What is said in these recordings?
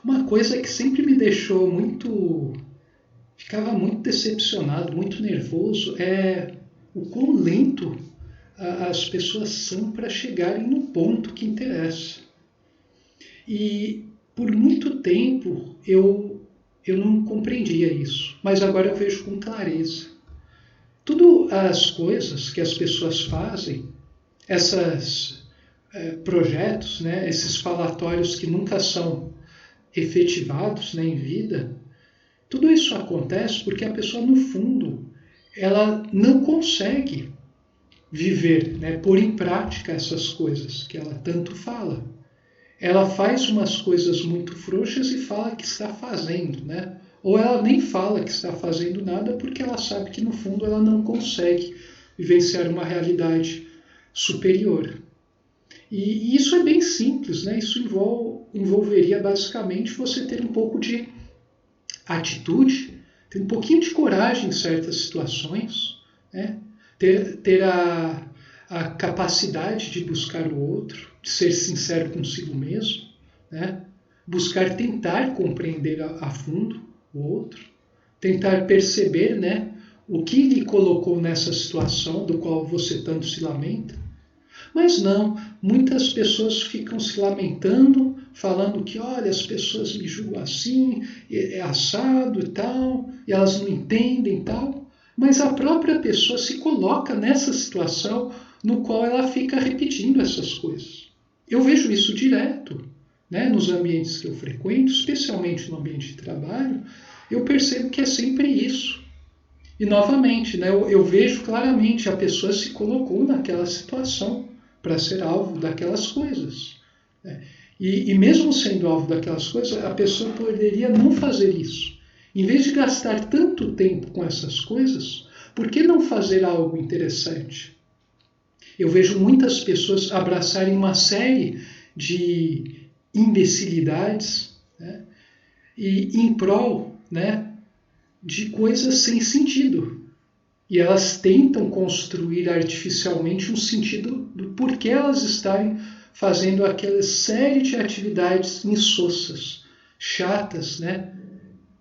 Uma coisa que sempre me deixou muito... ficava muito decepcionado, muito nervoso, é o quão lento as pessoas são para chegarem no ponto que interessa. E por muito tempo eu não compreendia isso, mas agora eu vejo com clareza. Tudo as coisas que as pessoas fazem, esses projetos, né, esses falatórios que nunca são efetivados, né, em vida, tudo isso acontece porque a pessoa, no fundo, ela não consegue viver, né, pôr em prática essas coisas que ela tanto fala. Ela faz umas coisas muito frouxas e fala que está fazendo, né? Ou ela nem fala que está fazendo nada porque ela sabe que no fundo ela não consegue vivenciar uma realidade superior. E isso é bem simples, né? Isso envolveria basicamente você ter um pouco de atitude, ter um pouquinho de coragem em certas situações, né? Ter a capacidade de buscar o outro, de ser sincero consigo mesmo, né? Buscar tentar compreender a fundo o outro, tentar perceber, né, o que lhe colocou nessa situação do qual você tanto se lamenta. Mas não, muitas pessoas ficam se lamentando, falando que, olha, as pessoas me julgam assim, é assado e tal, e elas não entendem e tal. Mas a própria pessoa se coloca nessa situação no qual ela fica repetindo essas coisas. Eu vejo isso direto, né, nos ambientes que eu frequento, especialmente no ambiente de trabalho, eu percebo que é sempre isso. E novamente, né, eu vejo claramente a pessoa se colocou naquela situação para ser alvo daquelas coisas. Né? E mesmo sendo alvo daquelas coisas, a pessoa poderia não fazer isso. Em vez de gastar tanto tempo com essas coisas, por que não fazer algo interessante? Eu vejo muitas pessoas abraçarem uma série de imbecilidades, né, e em prol, né, de coisas sem sentido. E elas tentam construir artificialmente um sentido do porquê elas estarem fazendo aquela série de atividades insossas, chatas, né,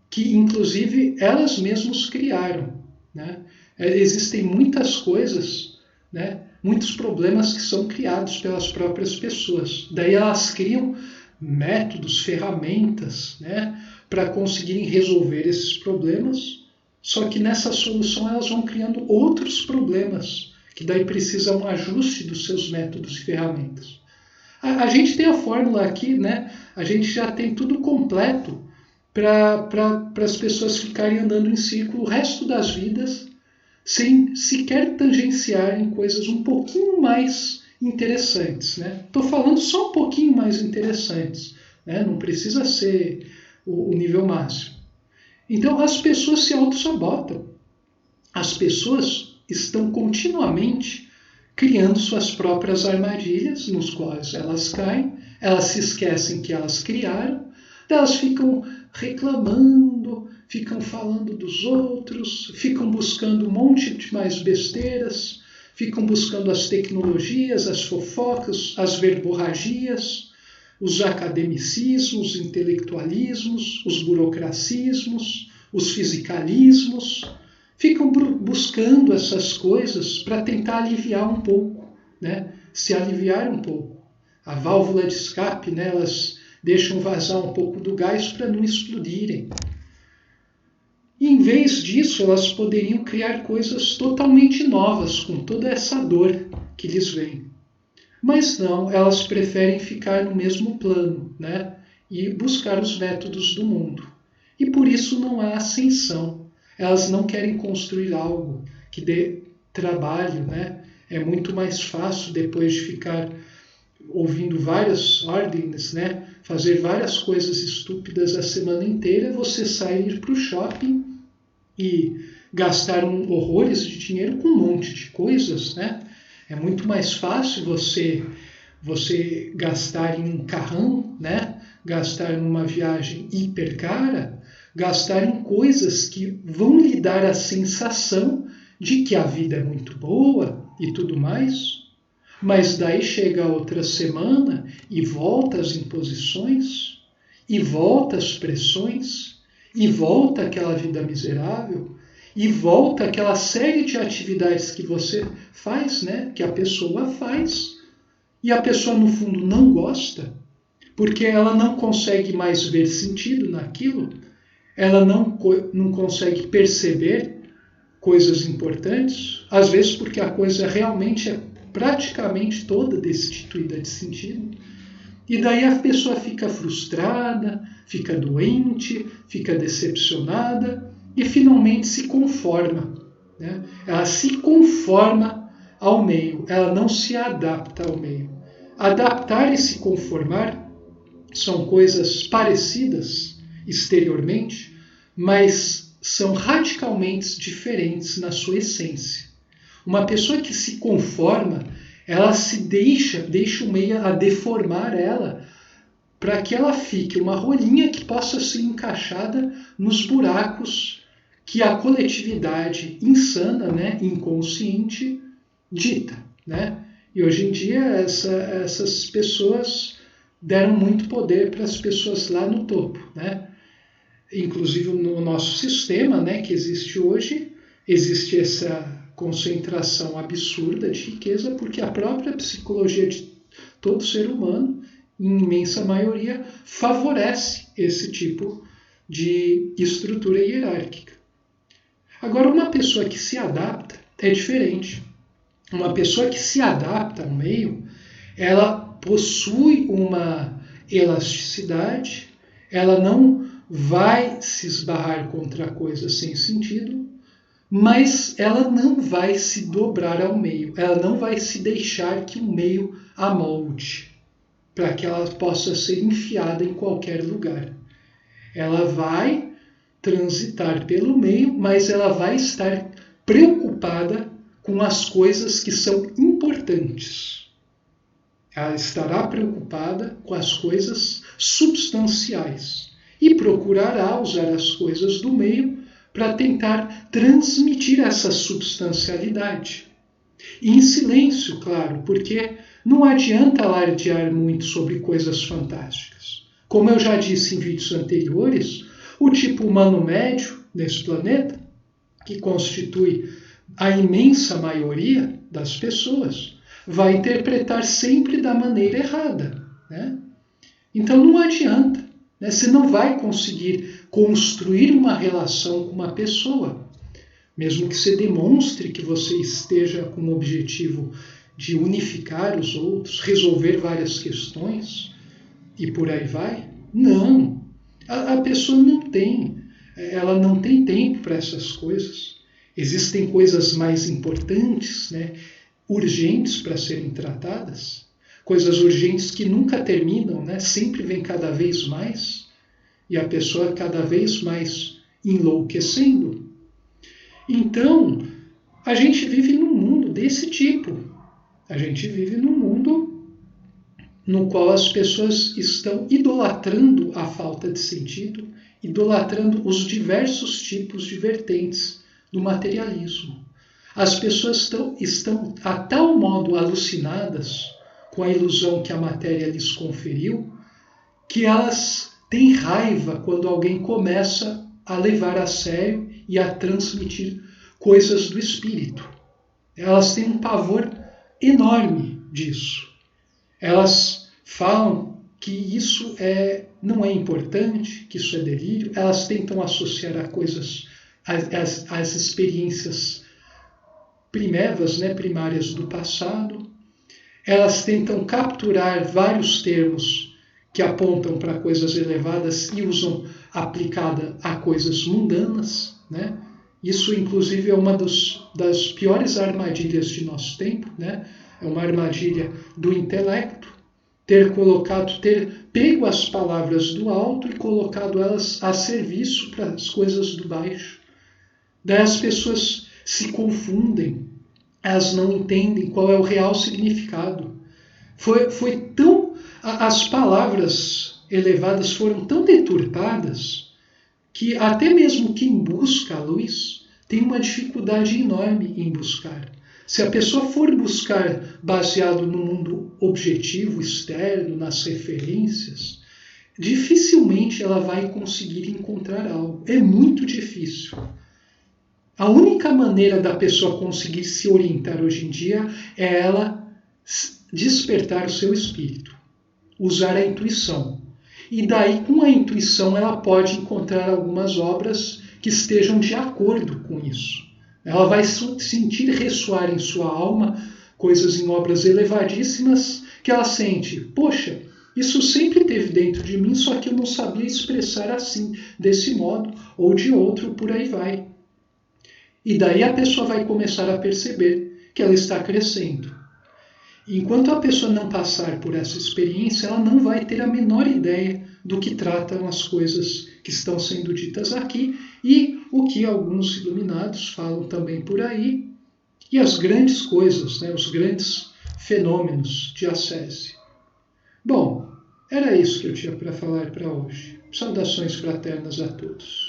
que inclusive elas mesmas criaram. Né? Existem muitas coisas, né, muitos problemas que são criados pelas próprias pessoas. Daí elas criam métodos, ferramentas, né, para conseguirem resolver esses problemas, só que nessa solução elas vão criando outros problemas, que daí precisa um ajuste dos seus métodos e ferramentas. A gente tem a fórmula aqui, né? A gente já tem tudo completo para as pessoas ficarem andando em círculo o resto das vidas, sem sequer tangenciarem coisas um pouquinho mais interessantes. Estou falando só um pouquinho mais interessantes, né? Não precisa ser o nível máximo. Então as pessoas se auto-sabotam. As pessoas estão continuamente criando suas próprias armadilhas, nos quais elas caem, elas se esquecem que elas criaram, elas ficam reclamando, ficam falando dos outros, ficam buscando um monte de mais besteiras, ficam buscando as tecnologias, as fofocas, as verborragias, os academicismos, os intelectualismos, os burocracismos, os fisicalismos, ficam buscando essas coisas para tentar aliviar um pouco, né? Se aliviar um pouco. A válvula de escape, né? Elas deixam vazar um pouco do gás para não explodirem. E em vez disso, elas poderiam criar coisas totalmente novas com toda essa dor que lhes vem. Mas não, elas preferem ficar no mesmo plano, né? E buscar os métodos do mundo. E por isso não há ascensão. Elas não querem construir algo que dê trabalho, né? É muito mais fácil, depois de ficar ouvindo várias ordens, né? Fazer várias coisas estúpidas a semana inteira, você sair para o shopping e gastar horrores de dinheiro com um monte de coisas, né? É muito mais fácil você gastar em um carrão, né? Gastar em uma viagem hiper cara, gastar em coisas que vão lhe dar a sensação de que a vida é muito boa e tudo mais. Mas daí chega a outra semana e volta às imposições e volta às pressões, e volta àquela vida miserável, e volta àquela série de atividades que você faz, né? Que a pessoa faz, e a pessoa no fundo não gosta, porque ela não consegue mais ver sentido naquilo, ela não consegue perceber coisas importantes, às vezes porque a coisa realmente é praticamente toda destituída de sentido, e daí a pessoa fica frustrada, fica doente, fica decepcionada e finalmente se conforma, né? Ela se conforma ao meio, ela não se adapta ao meio. Adaptar e se conformar são coisas parecidas exteriormente, mas são radicalmente diferentes na sua essência. Uma pessoa que se conforma, ela se deixa o meio a deformar ela, para que ela fique uma rolinha que possa ser encaixada nos buracos que a coletividade insana, né, inconsciente, dita, né? E hoje em dia essas pessoas deram muito poder para as pessoas lá no topo, né? Inclusive no nosso sistema, né, que existe hoje, existe essa concentração absurda de riqueza, porque a própria psicologia de todo ser humano, em imensa maioria, favorece esse tipo de estrutura hierárquica. Agora, uma pessoa que se adapta é diferente. Uma pessoa que se adapta ao meio, ela possui uma elasticidade, ela não vai se esbarrar contra coisas sem sentido, mas ela não vai se dobrar ao meio, ela não vai se deixar que o meio a molde, para que ela possa ser enfiada em qualquer lugar. Ela vai transitar pelo meio, mas ela vai estar preocupada com as coisas que são importantes. Ela estará preocupada com as coisas substanciais e procurará usar as coisas do meio para tentar transmitir essa substancialidade. E em silêncio, claro, porque não adianta alardear muito sobre coisas fantásticas. Como eu já disse em vídeos anteriores, o tipo humano médio nesse planeta, que constitui a imensa maioria das pessoas, vai interpretar sempre da maneira errada, né? Então não adianta, né? Você não vai conseguir construir uma relação com uma pessoa, mesmo que você demonstre que você esteja com o objetivo de unificar os outros, resolver várias questões e por aí vai. Não, a pessoa ela não tem tempo para essas coisas. Existem coisas mais importantes, né, urgentes para serem tratadas, coisas urgentes que nunca terminam, né, sempre vem cada vez mais, e a pessoa cada vez mais enlouquecendo. Então, a gente vive num mundo desse tipo. A gente vive num mundo no qual as pessoas estão idolatrando a falta de sentido, idolatrando os diversos tipos de vertentes do materialismo. As pessoas estão a tal modo alucinadas com a ilusão que a matéria lhes conferiu, que elas têm raiva quando alguém começa a levar a sério e a transmitir coisas do espírito. Elas têm um pavor enorme disso. Elas falam que isso não é importante, que isso é delírio. Elas tentam associar a coisas, as experiências primevas, né, primárias do passado. Elas tentam capturar vários termos que apontam para coisas elevadas e usam aplicada a coisas mundanas, né? Isso, inclusive, é uma das piores armadilhas de nosso tempo, né? É uma armadilha do intelecto, ter pego as palavras do alto e colocado elas a serviço para as coisas do baixo. Daí as pessoas se confundem, elas não entendem qual é o real significado. As palavras elevadas foram tão deturpadas que até mesmo quem busca a luz tem uma dificuldade enorme em buscar. Se a pessoa for buscar baseado no mundo objetivo, externo, nas referências, dificilmente ela vai conseguir encontrar algo. É muito difícil. A única maneira da pessoa conseguir se orientar hoje em dia é ela despertar o seu espírito, usar a intuição. E daí, com a intuição, ela pode encontrar algumas obras que estejam de acordo com isso. Ela vai sentir ressoar em sua alma coisas em obras elevadíssimas que ela sente, poxa, isso sempre esteve dentro de mim, só que eu não sabia expressar assim, desse modo ou de outro, por aí vai. E daí a pessoa vai começar a perceber que ela está crescendo. Enquanto a pessoa não passar por essa experiência, ela não vai ter a menor ideia do que tratam as coisas que estão sendo ditas aqui e o que alguns iluminados falam também por aí, e as grandes coisas, né, os grandes fenômenos de ascese. Bom, era isso que eu tinha para falar para hoje. Saudações fraternas a todos.